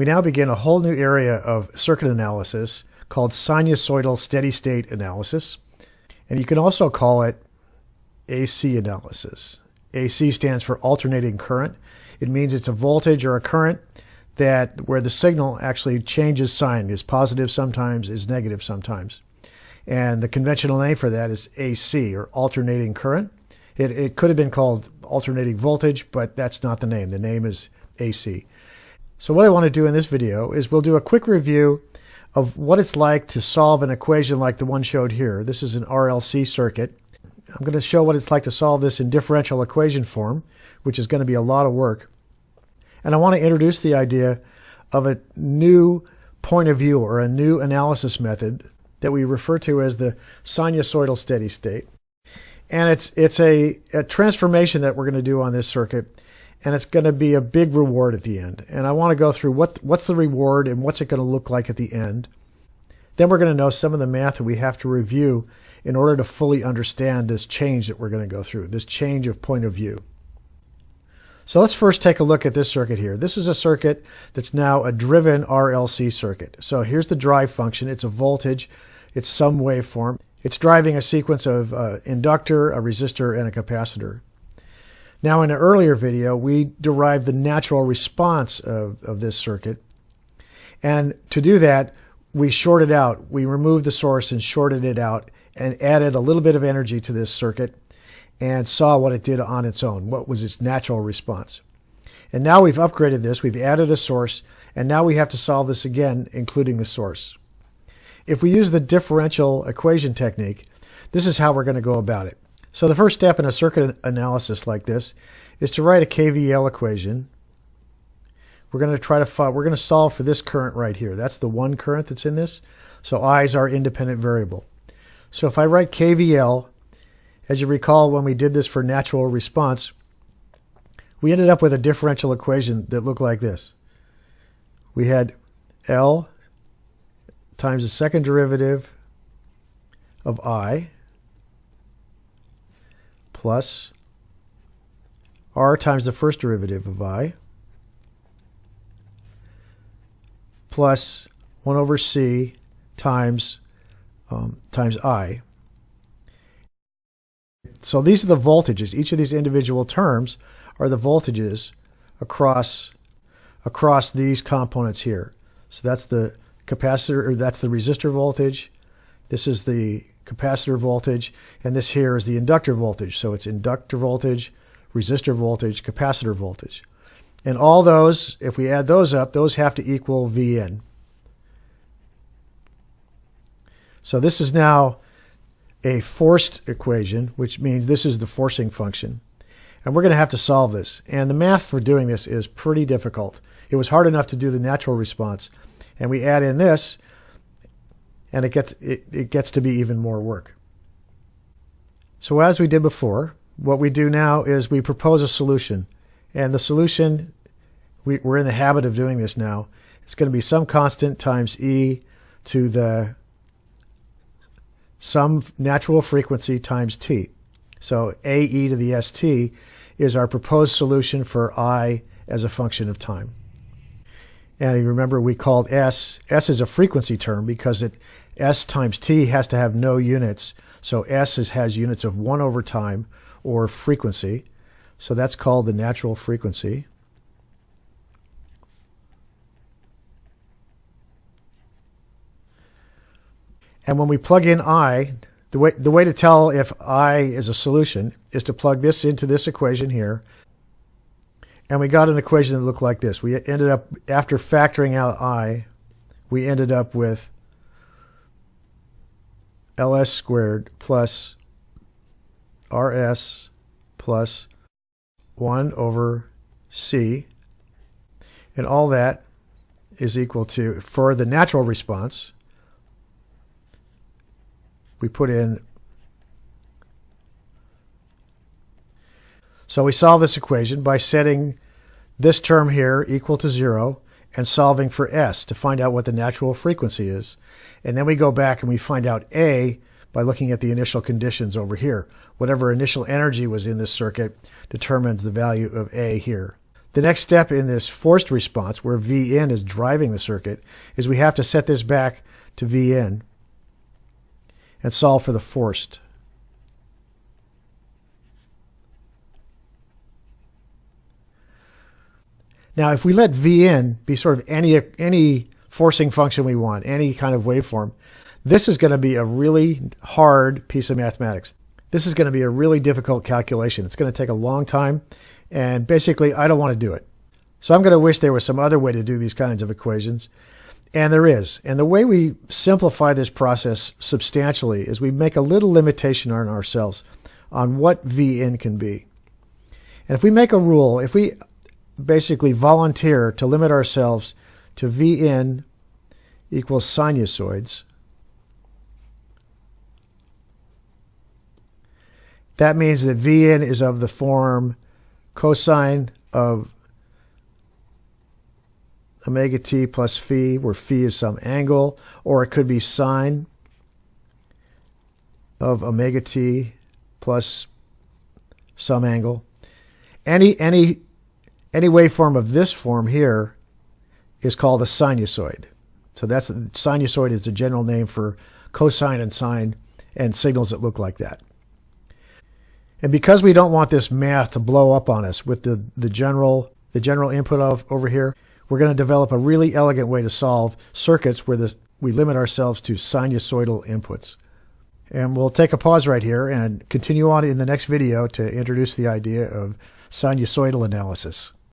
We now begin a whole new area of circuit analysis called sinusoidal steady-state analysis, and you can also call it AC analysis. AC stands for alternating current. It means it's a voltage or a current where the signal actually changes sign, is positive sometimes, is negative sometimes. And the conventional name for that is AC, or alternating current. It could have been called alternating voltage, but that's not the name. The name is AC. So what I want to do in this video is we'll do a quick review of what it's like to solve an equation like the one showed here. This is an RLC circuit. I'm going to show what it's like to solve this in differential equation form, which is going to be a lot of work. And I want to introduce the idea of a new point of view or a new analysis method that we refer to as the sinusoidal steady state. And it's a transformation that we're going to do on this circuit, and it's going to be a big reward at the end. And I want to go through what's the reward and what's it going to look like at the end. Then we're going to know some of the math that we have to review in order to fully understand this change that we're going to go through, this change of point of view. So let's first take a look at this circuit here. This is a circuit that's now a driven RLC circuit. So here's the drive function. It's a voltage. It's some waveform. It's driving a sequence of inductor, a resistor, and a capacitor. Now in an earlier video, we derived the natural response of this circuit. And to do that, we shorted out. We removed the source and shorted it out and added a little bit of energy to this circuit and saw what it did on its own, what was its natural response. And now we've upgraded this, we've added a source, and now we have to solve this again, including the source. If we use the differential equation technique, this is how we're going to go about it. So the first step in a circuit analysis like this is to write a KVL equation. We're going to solve for this current right here. That's the one current that's in this. So I is our independent variable. So if I write KVL, as you recall when we did this for natural response, we ended up with a differential equation that looked like this. We had L times the second derivative of I plus R times the first derivative of I plus 1 over C times I. So these are the voltages. Each of these individual terms are the voltages across these components here. So that's the capacitor, or that's the resistor voltage. This is the capacitor voltage, and this here is the inductor voltage. So it's inductor voltage, resistor voltage, capacitor voltage. And all those, if we add those up, those have to equal Vn. So this is now a forced equation, which means this is the forcing function. And we're going to have to solve this. And the math for doing this is pretty difficult. It was hard enough to do the natural response. And we add in this, and it gets to be even more work. So as we did before, what we do now is we propose a solution. And the solution, we're in the habit of doing this now. It's going to be some constant times e to the some natural frequency times t. So ae to the st is our proposed solution for I as a function of time. And you remember we called S is a frequency term because S times t has to have no units. So S has units of 1 over time, or frequency. So that's called the natural frequency. And when we plug in I, the way to tell if I is a solution is to plug this into this equation here. And we got an equation that looked like this. We ended up, after factoring out I, we ended up with Ls squared plus Rs plus 1 over C. And all that is equal to, for the natural response, we put in, so we solve this equation by setting this term here equal to 0 and solving for S to find out what the natural frequency is. And then we go back and we find out A by looking at the initial conditions over here. Whatever initial energy was in this circuit determines the value of A here. The next step in this forced response, where Vin is driving the circuit, is we have to set this back to Vin and solve for the forced. Now, if we let Vin be sort of any forcing function we want, any kind of waveform, this is going to be a really hard piece of mathematics. This is going to be a really difficult calculation. It's going to take a long time, and basically I don't want to do it. So I'm going to wish there was some other way to do these kinds of equations, and there is. And the way we simplify this process substantially is we make a little limitation on ourselves on what Vin can be. And if we make a rule, if we basically volunteer to limit ourselves to Vn equals sinusoids, that means that Vn is of the form cosine of omega t plus phi, where phi is some angle, or it could be sine of omega t plus some angle. Any waveform of this form here is called a sinusoid. So sinusoid is the general name for cosine and sine and signals that look like that. And because we don't want this math to blow up on us with the general input over here, we're going to develop a really elegant way to solve circuits where we limit ourselves to sinusoidal inputs. And we'll take a pause right here and continue on in the next video to introduce the idea of sinusoidal analysis.